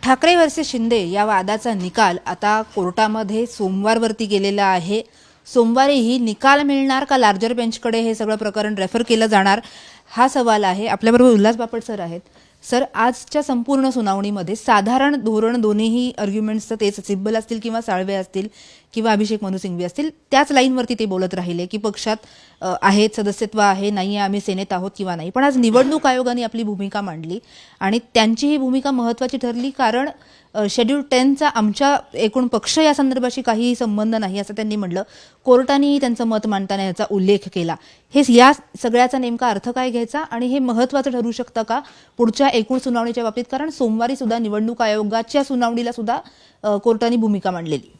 Thackeray versus Shinde या वादाचा निकाल आता कोर्टामध्ये सोमवारवरती गेलेला आहे. सोमवारीही निकाल मिळणार का लार्जर बेंचकडे हे सगळं प्रकरण रेफर केलं जाणार हा सवाल आहे. आपल्याबरोबर उल्हास बापट सर आहेत. सर, आजच्या संपूर्ण सुनावणीमध्ये साधारण धोरण दोन्हीही आर्ग्युमेंट्सचं तेच, सिब्बल असतील किंवा साळवे असतील किंवा अभिषेक मनु सिंघवी असतील, त्याच लाईनवरती ते बोलत राहिले की पक्षात आहेत, सदस्यत्व आहे, नाही आहे, आम्ही सेनेत आहोत किंवा नाही. पण आज निवडणूक आयोगाने आपली भूमिका मांडली आणि त्यांची ही भूमिका महत्त्वाची ठरली, कारण शेड्यूल 10चा आमच्या एकूण पक्ष या संदर्भाशी काहीही संबंध नाही असं त्यांनी म्हटलं. कोर्टानेही त्यांचं मत मांडताना याचा उल्लेख केला. हे या सगळ्याचा नेमका अर्थ काय घ्यायचा आणि हे महत्त्वाचं ठरू शकतं का पुढच्या एकूण सुनावणीच्या बाबतीत? कारण सोमवारी सुद्धा निवडणूक आयोगाच्या सुनावणीला सुद्धा कोर्टाने भूमिका मांडलेली.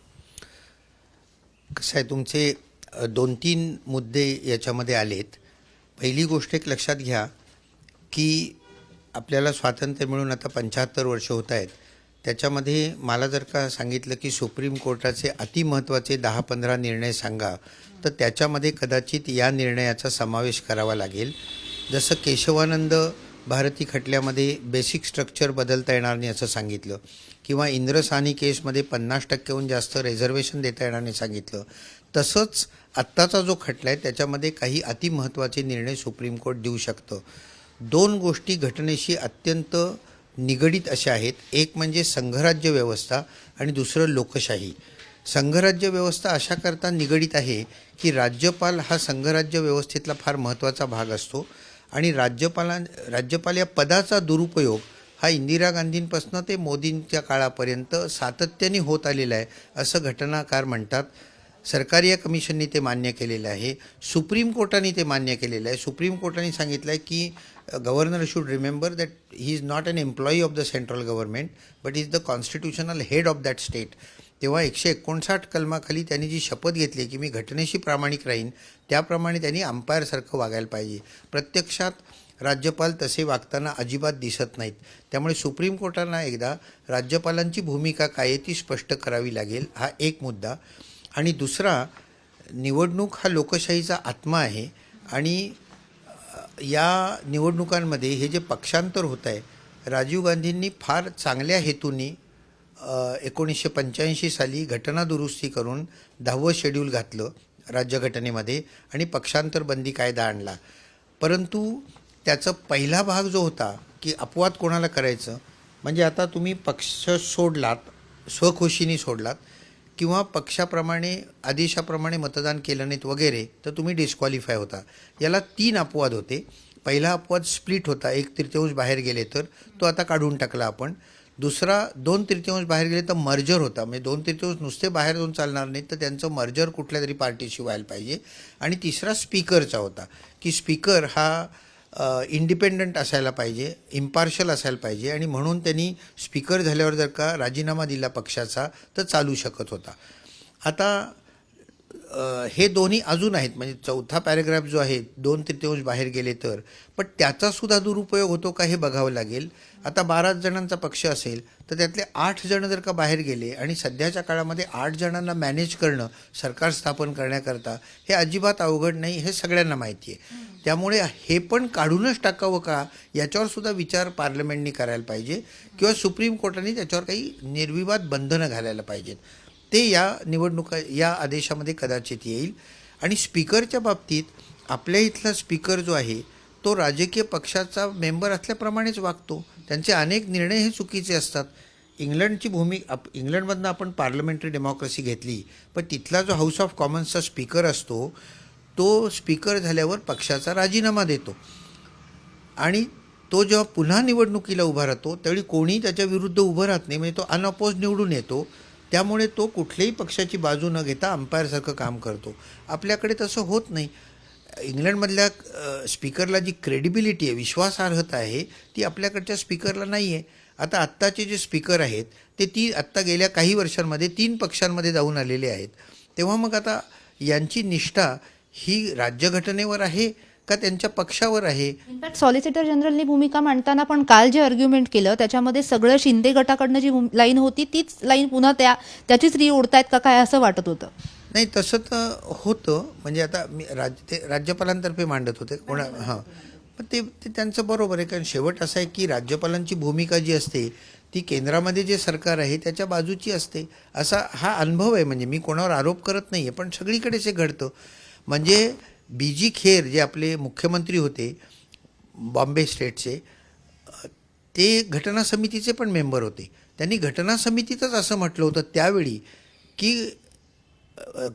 कसं आहे, तुमचे 2-3 मुद्दे याच्यामध्ये आलेत. पहिली गोष्ट एक लक्षात घ्या की आपल्याला स्वातंत्र्य मिळून आता 75 वर्ष होत आहेत. त्याच्यामध्ये मला जर का सांगितलं की सुप्रीम कोर्टाचे अतिमहत्त्वाचे 10-15 निर्णय सांगा, तर त्याच्यामध्ये कदाचित या निर्णयाचा समावेश करावा लागेल. जसं केशवानंद भारती खटल्यामध्ये बेसिक स्ट्रक्चर बदलता येणार नाही असं सांगितलं, किंवा इंद्रसानी केसमध्ये 50%हून जास्त रिझर्वेशन देता येणार नाही सांगितलं, तसंच आत्ताचा जो खटला आहे त्याच्यामध्ये काही अतिमहत्त्वाचे निर्णय सुप्रीम कोर्ट देऊ शकतं. 2 गोष्टी घटनेशी अत्यंत निगडीत अशा आहेत. एक म्हणजे संघराज्य व्यवस्था आणि दुसरं लोकशाही. संघराज्य व्यवस्था अशा करता निगडीत आहे की राज्यपाल हा संघराज्य व्यवस्थेतला फार महत्त्वाचा भाग असतो आणि राज्यपाल या पदाचा दुरुपयोग हा इंदिरा गांधींपासून ते मोदींच्या काळापर्यंत सातत्याने होत आलेला आहे असं घटनाकार म्हणतात. सरकारी या कमिशननी ते मान्य केलेलं आहे. सुप्रीम कोर्टाने ते मान्य केलेलं आहे. सुप्रीम कोर्टाने सांगितलं आहे की governor should remember that he is not an employee of the central government but is the constitutional head of that state. तेव्हा 159 कलमाखाली त्यांनी जी शपथ घेतली की मी घटनेशी प्रामाणिक राहीन, त्याप्रमाणे त्यांनी अंपायरसारखं वागायला पाहिजे. प्रत्यक्षात राज्यपाल तसे वागताना अजिबात दिसत नाहीत. त्यामुळे सुप्रीम कोर्टाला एकदा राज्यपालांची भूमिका काय आहे ती स्पष्ट करावी लागेल. हा एक मुद्दा. आणि दुसरा, निवडणूक हा लोकशाहीचा आत्मा आहे आणि या निवडणुकांमध्ये हे जे पक्षांतर होत आहे, राजीव गांधींनी फार चांगल्या हेतूंनी 1985 साली घटना दुरुस्ती करून 10वं शेड्यूल घातलं राज्यघटनेमध्ये आणि पक्षांतर बंदी कायदा आणला. परंतु त्याचा पहिला भाग जो होता की अपवाद कोणाला करायचं, म्हणजे आता तुम्ही पक्ष सोडलात, स्वखुशीने सोडलात किंवा पक्षाप्रमाणे आदेशाप्रमाणे मतदान केलं नाहीत वगैरे, तर तुम्ही डिस्क्वालिफाय होता. याला 3 अपवाद होते. पहिला अपवाद स्प्लिट होता, 1/3 बाहेर गेले तर, तो आता काढून टाकला आपण. दुसरा 2/3 बाहेर गेले तर मर्जर होता, म्हणजे 2/3 नुसते बाहेर जाऊन चालणार नाहीत, तर त्यांचं मर्जर कुठल्या तरी पार्टीशी व्हायला पाहिजे. आणि तिसरा स्पीकरचा होता की स्पीकर हा इंडिपेंडंट असायला पाहिजे, इम्पार्शल असायला पाहिजे, आणि म्हणून त्यांनी स्पीकर झाल्यावर जर का राजीनामा दिला पक्षाचा तर चालू शकत होता. आता हे दोन्ही अजून आहेत, म्हणजे चौथा पॅरेग्राफ जो आहे 2/3 बाहेर गेले तर, पण त्याचासुद्धा दुरुपयोग होतो का हे बघावं लागेल. आता 12 जणांचा पक्ष असेल तर त्यातले 8 जण जर का बाहेर गेले आणि सध्याच्या काळामध्ये 8 जणांना मॅनेज करणं, सरकार स्थापन करण्याकरता, हे अजिबात अवघड नाही, हे सगळ्यांना माहिती आहे. त्यामुळे हे पण काढूनच टाकावं का याच्यावर सुद्धा विचार पार्लमेंटनी करायला पाहिजे, किंवा सुप्रीम कोर्टाने त्याच्यावर काही निर्विवाद बंधनं घालायला पाहिजेत. ते या आदेशामध्ये कदाचित येईल. आणि स्पीकरच्या बाबतीत आपल्या इथला स्पीकर जो आहे तो राजकीय पक्षाचा मेंबर असल्याप्रमाणेच वागतो. त्यांचे अनेक निर्णय हे चुकीचे असतात. इंग्लंडमधनं आपण पार्लमेंटरी डेमोक्रेसी घेतली, पण तिथला जो हाऊस ऑफ कॉमन्सचा स्पीकर असतो तो स्पीकर झाल्यावर पक्षाचा राजीनामा देतो आणि तो जेव्हा पुन्हा निवडणुकीला उभा राहतो त्यावेळी कोणी त्याच्या विरुद्ध उभं राहत नाही, म्हणजे तो अनअपोज निवडून येतो. त्यामुळे तो कुठल्याही पक्षाची बाजू न घेता अंपायरसारखं काम करतो. आपल्याकडे तसं होत नाही. इंग्लंडमधल्या स्पीकरला जी क्रेडिबिलिटी आहे, विश्वासार्हता आहे, ती आपल्याकडच्या स्पीकरला नाही आहे. आत्ताचे जे स्पीकर आहेत ते आत्ता गेल्या काही वर्षांमध्ये 3 पक्षांमध्ये जाऊन आलेले आहेत. तेव्हा मग आता यांची निष्ठा ही राज्यघटनेवर आहे का त्यांच्या पक्षावर आहे? इनफॅक्ट सॉलिसिटर जनरलनी भूमिका मांडताना पण काल जे आर्ग्युमेंट केलं त्याच्यामध्ये सगळं शिंदे गटाकडनं जी लाईन होती तीच लाईन पुन्हा त्याचीच री ओढतायत का काय असं वाटत होतं. नाही, तसं तर होतं. म्हणजे आता ते राज्यपालांतर्फे मांडत होते हां, पण ते त्यांचं बरोबर आहे. कारण शेवट असं आहे की राज्यपालांची भूमिका जी असते ती केंद्रामध्ये जे सरकार आहे त्याच्या बाजूची असते. असा हा अनुभव आहे. म्हणजे मी कोणावर आरोप करत नाही आहे, पण सगळीकडेच हे घडतं. म्हणजे बी जी खेर जे आपले मुख्यमंत्री होते बॉम्बे स्टेटचे, ते घटना समितीचे पण मेंबर होते. त्यांनी घटना समितीतच असं म्हटलं होतं त्यावेळी की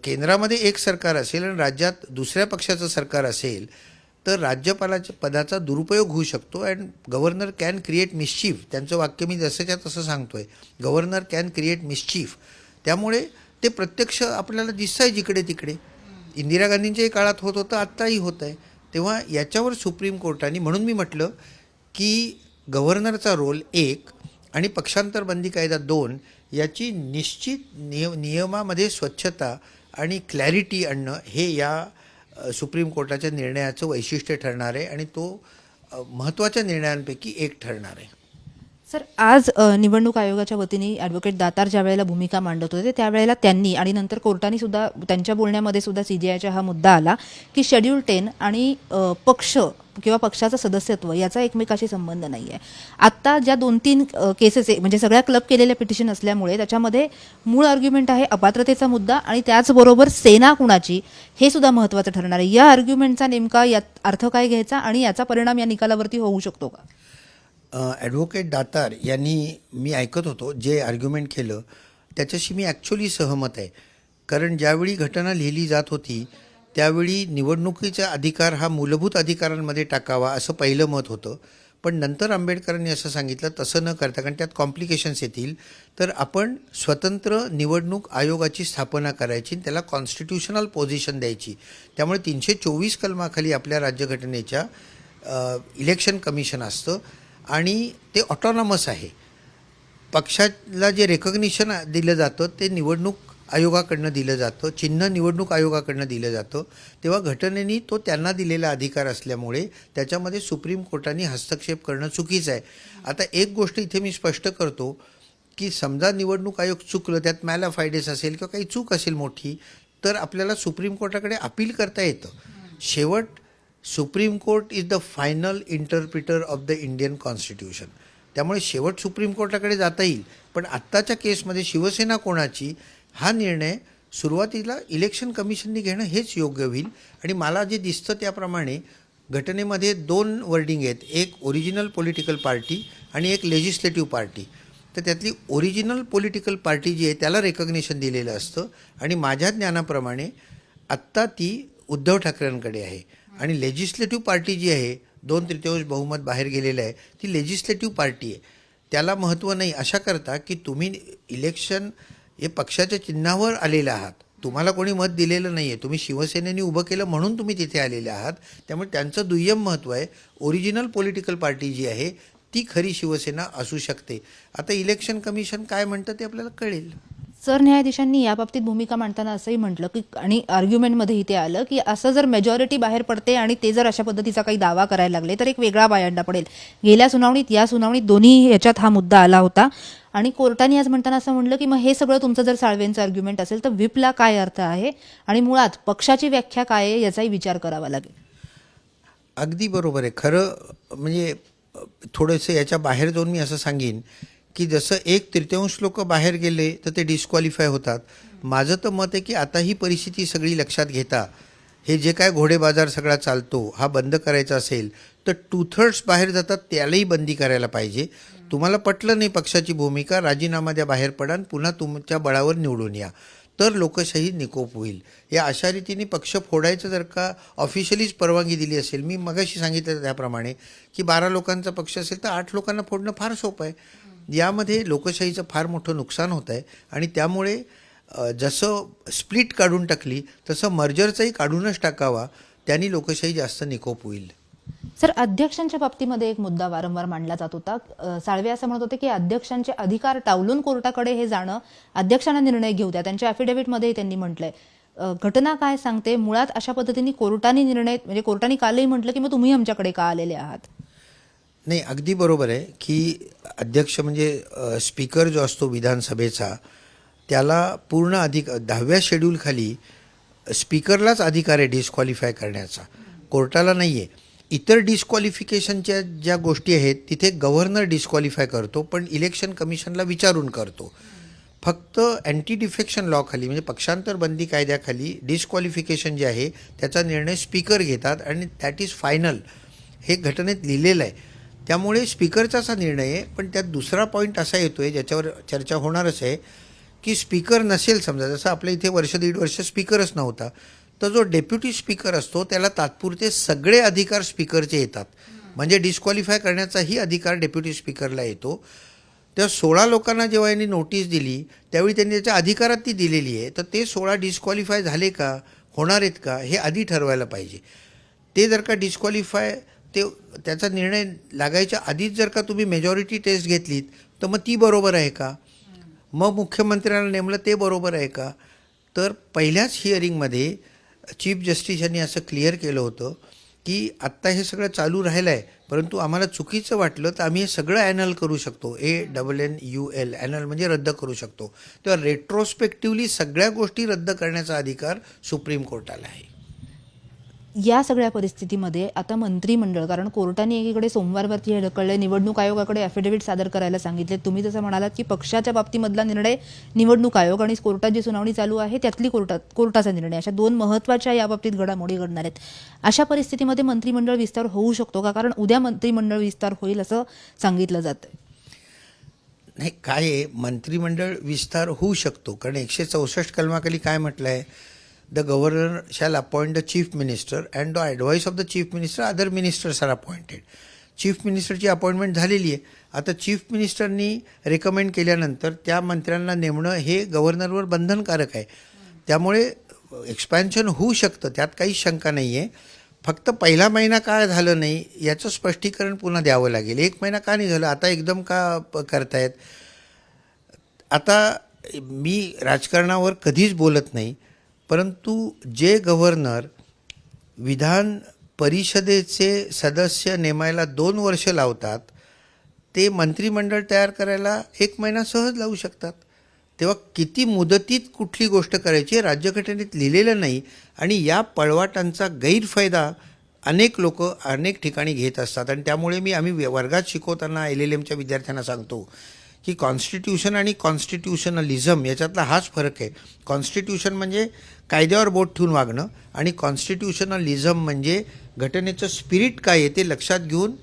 केंद्रामध्ये एक सरकार असेल आणि राज्यात दुसऱ्या पक्षाचं सरकार असेल तर राज्यपालाच्या पदाचा दुरुपयोग होऊ शकतो and governor can create mischief. त्यांचं वाक्य मी जसंच्या तसं सांगतोय, गव्हर्नर कॅन क्रिएट मिस्चीफ. त्यामुळे ते प्रत्यक्ष आपल्याला दिसतं आहे जिकडे तिकडे. इंदिरा गांधींच्याही काळात होत होतं, आत्ताही होत आहे. तेव्हा याच्यावर सुप्रीम कोर्टाने, म्हणून मी म्हटलं की गव्हर्नरचा रोल 1 आणि पक्षांतर बंदी कायदा 2 याची निश्चित नियमामध्ये स्वच्छता आणि क्लॅरिटी आणणं हे या सुप्रीम कोर्टाच्या निर्णयाचं वैशिष्ट्य ठरणार आहे आणि तो महत्त्वाच्या निर्णयांपैकी एक ठरणार आहे. सर, आज निवडणूक आयोगाच्या वतीने ॲडव्होकेट दातार ज्या वेळेला भूमिका मांडत होते त्यावेळेला त्यांनी आणि नंतर कोर्टाने सुद्धा त्यांच्या बोलण्यामध्ये सुद्धा CJIचा हा मुद्दा आला की शेड्यूल 10 आणि पक्ष किंवा पक्षाचं सदस्यत्व याचा एकमेकाशी संबंध नाही आहे. आत्ता ज्या 2-3 केसेस म्हणजे सगळ्या क्लब केलेल्या पिटिशन असल्यामुळे त्याच्यामध्ये मूळ आर्ग्युमेंट आहे अपात्रतेचा मुद्दा आणि त्याचबरोबर सेना कुणाची हे सुद्धा महत्त्वाचं ठरणार आहे. या आर्ग्युमेंटचा नेमका यात अर्थ काय घ्यायचा आणि याचा परिणाम या निकालावरती होऊ शकतो का? ॲडव्होकेट दातार यांनी, मी ऐकत होतो जे आर्ग्युमेंट केलं त्याच्याशी मी ॲक्च्युली सहमत आहे. कारण ज्यावेळी घटना लिहिली जात होती त्यावेळी निवडणुकीचा अधिकार हा मूलभूत अधिकारांमध्ये टाकावा असं पहिलं मत होतं. पण नंतर आंबेडकरांनी असं सांगितलं तसं न करता, कारण त्यात कॉम्प्लिकेशन्स येतील, तर आपण स्वतंत्र निवडणूक आयोगाची स्थापना करायची, त्याला कॉन्स्टिट्यूशनल पोझिशन द्यायची. त्यामुळे 324 कलमाखाली आपल्या राज्यघटनेच्या इलेक्शन कमिशन असतं आणि ते ऑटोनॉमस आहे. पक्षाला जे रेकग्निशन दिलं जातं ते निवडणूक आयोगाकडनं दिलं जातं, चिन्ह निवडणूक आयोगाकडनं दिलं जातं. तेव्हा घटनेने तो त्यांना दिलेला अधिकार असल्यामुळे त्याच्यामध्ये सुप्रीम कोर्टाने हस्तक्षेप करणं चुकीचं आहे. आता एक गोष्ट इथे मी स्पष्ट करतो की समजा निवडणूक आयोग चुकलं, त्यात मॅलाफायडेस असेल किंवा काही चूक असेल मोठी, तर आपल्याला सुप्रीम कोर्टाकडे अपील करता येतं. शेवट supreme court is the final interpreter of the Indian constitution. त्यामुळे शेवट सुप्रीम कोर्टाकडे जाता येईल. पण आत्ताच्या केसमध्ये शिवसेना कोणाची हा निर्णय सुरुवातीला इलेक्शन कमिशनने घेणं हेच योग्य होईल. आणि मला जे दिसतं त्याप्रमाणे घटनेमध्ये 2 वर्डिंग आहेत, एक ओरिजिनल पॉलिटिकल पार्टी आणि एक लेजिस्लेटिव्ह पार्टी. तर त्यातली ओरिजिनल पॉलिटिकल पार्टी जी आहे त्याला रेकग्नेशन दिलेलं असतं आणि माझ्या ज्ञानाप्रमाणे आत्ता ती उद्धव ठाकरेंकडे आहे. आणि लेजिस्लेटिव्ह पार्टी जी आहे 2/3 बहुमत बाहेर गेलेलं आहे, ती लेजिस्लेटिव्ह पार्टी आहे. त्याला महत्त्व नाही अशा करता की तुम्ही इलेक्शन हे पक्षाच्या चिन्हावर आलेले आहात, तुम्हाला कोणी मत दिलेलं नाही आहे, तुम्ही शिवसेनेने उभं केलं म्हणून तुम्ही तिथे आलेले आहात. त्यामुळे त्यांचं दुय्यम महत्त्व आहे. ओरिजिनल पॉलिटिकल पार्टी जी आहे ती खरी शिवसेना असू शकते. आता इलेक्शन कमिशन काय म्हणतं ते आपल्याला कळेल. सरन्यायाधीशांनी याबाबतीत भूमिका मांडताना असंही म्हटलं की आणि आर्ग्युमेंटमध्ये इथे आलं की असं जर मेजॉरिटी बाहेर पडते आणि ते जर अशा पद्धतीचा काही दावा करायला लागले तर एक वेगळा बायंडा पडेल. गेल्या सुनावणीत या सुनावणीत दोन्ही याच्यात हा मुद्दा आला होता आणि कोर्टाने आज म्हणताना असं म्हटलं की मग हे सगळं तुमचं जर साळवेंचं आर्ग्युमेंट असेल तर व्हिपला काय अर्थ आहे आणि मुळात पक्षाची व्याख्या काय आहे याचाही विचार करावा लागेल. अगदी बरोबर आहे. खरं म्हणजे थोडंसं याच्या बाहेर जाऊन मी असं सांगेन की जसं 1/3 लोक बाहेर गेले तर ते डिस्क्वालिफाय होतात. माझं तर मत आहे की आता ही परिस्थिती सगळी लक्षात घेता हे जे काय घोडेबाजार सगळा चालतो हा बंद करायचा असेल तर 2/3 बाहेर जातात, त्यालाही बंदी करायला पाहिजे. तुम्हाला पटलं नाही पक्षाची भूमिका, राजीनामा द्या, बाहेर पडा आणि पुन्हा तुमच्या बळावर निवडून या, तर लोकशाही निकोप होईल. या अशा रीतीने पक्ष फोडायचं जर का ऑफिशियलीच परवानगी दिली असेल, मी मगाशी सांगितलं त्याप्रमाणे की 12 लोकांचा पक्ष असेल तर 8 लोकांना फोडणं फार सोपं आहे. यामध्ये लोकशाहीचं फार मोठं नुकसान होत आहे आणि त्यामुळे जसं स्प्लिट काढून टाकली तसं मर्जरचंही काढूनच टाकावा, त्यांनी लोकशाही जास्त निकोप होईल. सर, अध्यक्षांच्या बाबतीमध्ये एक मुद्दा वारंवार मांडला जात होता. साळवे असं म्हणत होते की अध्यक्षांचे अधिकार टावलून कोर्टाकडे हे जाणं, अध्यक्षांना निर्णय घेऊ द्या. त्यांच्या ॲफिडेव्हिटमध्ये त्यांनी म्हटलंय. घटना काय सांगते? मुळात अशा पद्धतीने कोर्टाने निर्णय म्हणजे कोर्टाने कालही म्हटलं की मग तुम्ही आमच्याकडे का आलेले आहात? नाही, अगदी बरोबर आहे की अध्यक्ष म्हणजे स्पीकर जो असतो विधानसभेचा त्याला पूर्ण 10व्या शेड्यूलखाली स्पीकरलाच अधिकार आहे डिस्क्वालिफाय करण्याचा, कोर्टाला नाही आहे. इतर डिस्क्वालिफिकेशनच्या ज्या गोष्टी आहेत तिथे गव्हर्नर डिस्क्वालिफाय करतो, पण इलेक्शन कमिशनला विचारून करतो. फक्त अँटी डिफेक्शन लॉ खाली म्हणजे पक्षांतर बंदी कायद्याखाली डिस्क्वालिफिकेशन जे आहे त्याचा निर्णय स्पीकर घेतात आणि दॅट इज फायनल, हे घटनेत लिहिलेलं आहे. त्यामुळे स्पीकरचाच हा निर्णय आहे. पण त्यात दुसरा पॉईंट असा येतो आहे ज्याच्यावर चर्चा होणारच आहे की स्पीकर नसेल समजा, जसं आपल्या इथे वर्ष दीड वर्ष स्पीकरच नव्हता, तर जो डेप्युटी स्पीकर असतो त्याला तात्पुरते सगळे अधिकार स्पीकरचे येतात. म्हणजे डिस्क्वालिफाय करण्याचाही अधिकार डेप्युटी स्पीकरला येतो. त्या 16 लोकांना जेव्हा यांनी नोटीस दिली त्यावेळी त्यांनी त्याच्या अधिकारात ती दिलेली आहे. तर ते 16 डिस्क्वालिफाय झाले का, होणार आहेत का, हे आधी ठरवायला पाहिजे. ते जर का डिस्क्वालिफाय त्याचा निर्णय लागायच्या आधीच जर का तुम्ही मेजॉरिटी टेस्ट घेतलीत तर मग ती बरोबर आहे का, मग मुख्यमंत्र्यांना नेमलं ते बरोबर आहे का. तर पहिल्याच हिअरिंगमध्ये चीफ जस्टिस यांनी असं क्लिअर केलं होतं की आत्ता हे सगळं चालू राहिलं आहे, परंतु आम्हाला चुकीचं वाटलं तर आम्ही हे सगळं ॲनल करू शकतो. ANNUL ॲनल म्हणजे रद्द करू शकतो. तेव्हा रेट्रोस्पेक्टिव्हली सगळ्या गोष्टी रद्द करण्याचा अधिकार सुप्रीम कोर्टाला आहे. या सगळ्या परिस्थितीमध्ये आता मंत्रिमंडळ, कारण कोर्टाने एकीकडे सोमवारवरती हे ढकलले, निवडणूक आयोगाकडे ॲफिडेव्हिट सादर करायला सांगितले. तुम्ही जसं म्हणालात की पक्षाच्या बाबतीमधला निर्णय निवडणूक आयोग आणि कोर्टात जी सुनावणी चालू आहे त्यातली कोर्टाचा निर्णय, अशा दोन महत्त्वाच्या याबाबतीत घडामोडी घडणार आहेत. अशा परिस्थितीमध्ये मंत्रिमंडळ विस्तार होऊ शकतो का? कारण उद्या मंत्रिमंडळ विस्तार होईल असं सांगितलं जातं. नाही, काय आहे, मंत्रिमंडळ विस्तार होऊ शकतो कारण 164 कलमाखाली काय म्हटलं आहे, the governor shall appoint the chief minister and the advice of the chief minister other ministers are appointed. Chief मिनिस्टरची अपॉइंटमेंट झालेली आहे. आता चीफ मिनिस्टरनी रेकमेंड केल्यानंतर त्या मंत्र्यांना नेमणं हे गव्हर्नरवर बंधनकारक आहे. त्यामुळे एक्सपॅन्शन होऊ शकतं, त्यात काहीच शंका नाही आहे. फक्त पहिला महिना का झालं नाही याचं स्पष्टीकरण पुन्हा द्यावं लागेल. 1 महिना का नाही झालं, आता एकदम का करतायत. आता मी राजकारणावर कधीच बोलत नाही, परंतु जे गव्हर्नर विधान परिषदेचे सदस्य नेमायला 2 वर्ष लावतात ते मंत्रिमंडळ तयार करायला 1 महिना सहज लावू शकतात. तेव्हा किती मुदतीत कुठली गोष्ट करायची राज्यघटनेत लिहिलेलं नाही. आणि या पळवाटांचा गैरफायदा अनेक लोक अनेक ठिकाणी घेत असतात. आणि त्यामुळे आम्ही वर्गात शिकवताना LLMच्या विद्यार्थ्यांना सांगतो की कॉन्स्टिट्यूशन आणि कॉन्स्टिट्यूशनलिझम याच्यातला हाच फरक आहे. कॉन्स्टिट्यूशन म्हणजे कायद्यावर बोट ठेवून वागणं आणि कॉन्स्टिट्यूशनलिझम म्हणजे घटनेचं स्पिरिट काय आहे ते लक्षात घेऊन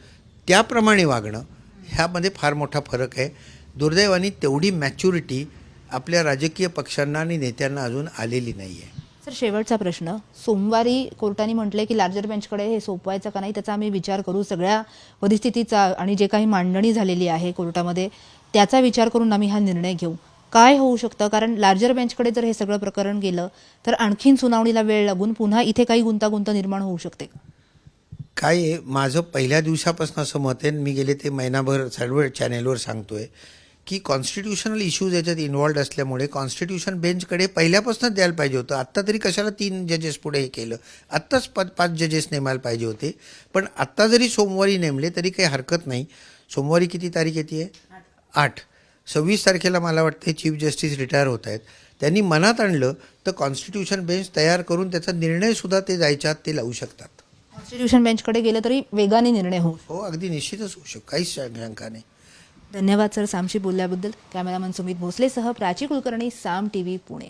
त्याप्रमाणे वागणं. ह्यामध्ये फार मोठा फरक आहे. दुर्दैवाने तेवढी मॅच्युरिटी आपल्या राजकीय पक्षांना आणि नेत्यांना अजून आलेली नाही आहे. सर, शेवटचा प्रश्न. सोमवारी कोर्टाने म्हटलंय की लार्जर बेंचकडे हे सोपवायचं का नाही त्याचा आम्ही विचार करू. सगळ्या परिस्थितीचा आणि जे काही मांडणी झालेली आहे कोर्टामध्ये त्याचा विचार करून आम्ही हा निर्णय घेऊ. काय होऊ शकतं? कारण लार्जर बेंचकडे जर हे सगळं प्रकरण गेलं तर आणखीन सुनावणीला वेळ लागून पुन्हा इथे काही गुंतागुंत निर्माण होऊ शकते का? काय आहे, माझं पहिल्या दिवसापासून असं मत आहे, मी गेले ते महिनाभर सर्व चॅनेलवर सांगतोय की कॉन्स्टिट्यूशनल इश्यूज याच्यात इन्व्हॉल्ड असल्यामुळे कॉन्स्टिट्यूशन बेंचकडे पहिल्यापासूनच द्यायला पाहिजे होतं. आत्ता तरी कशाला 3 जजेस पुढे हे केलं, आत्ताच 5 जजेस नेमायला पाहिजे होते. पण आत्ता जरी सोमवारी नेमले तरी काही हरकत नाही. सोमवारी किती तारीख येते आहे? 8. 26 तारखेला मला वाटतं चीफ जस्टिस रिटायर होत आहेत. त्यांनी मनात आणलं तर कॉन्स्टिट्यूशन बेंच तयार करून त्याचा निर्णयसुद्धा ते जायच्या आत ते लावू शकतात. कॉन्स्टिट्यूशन बेंचकडे गेलं तरी वेगाने निर्णय होऊ. हो, अगदी निश्चितच होऊ शकतो, काहीच शंका नाही. धन्यवाद सर सामशी बोलल्याबद्दल. कॅमेरामन सुमित भोसलेसह प्राची कुलकर्णी, साम TV पुणे.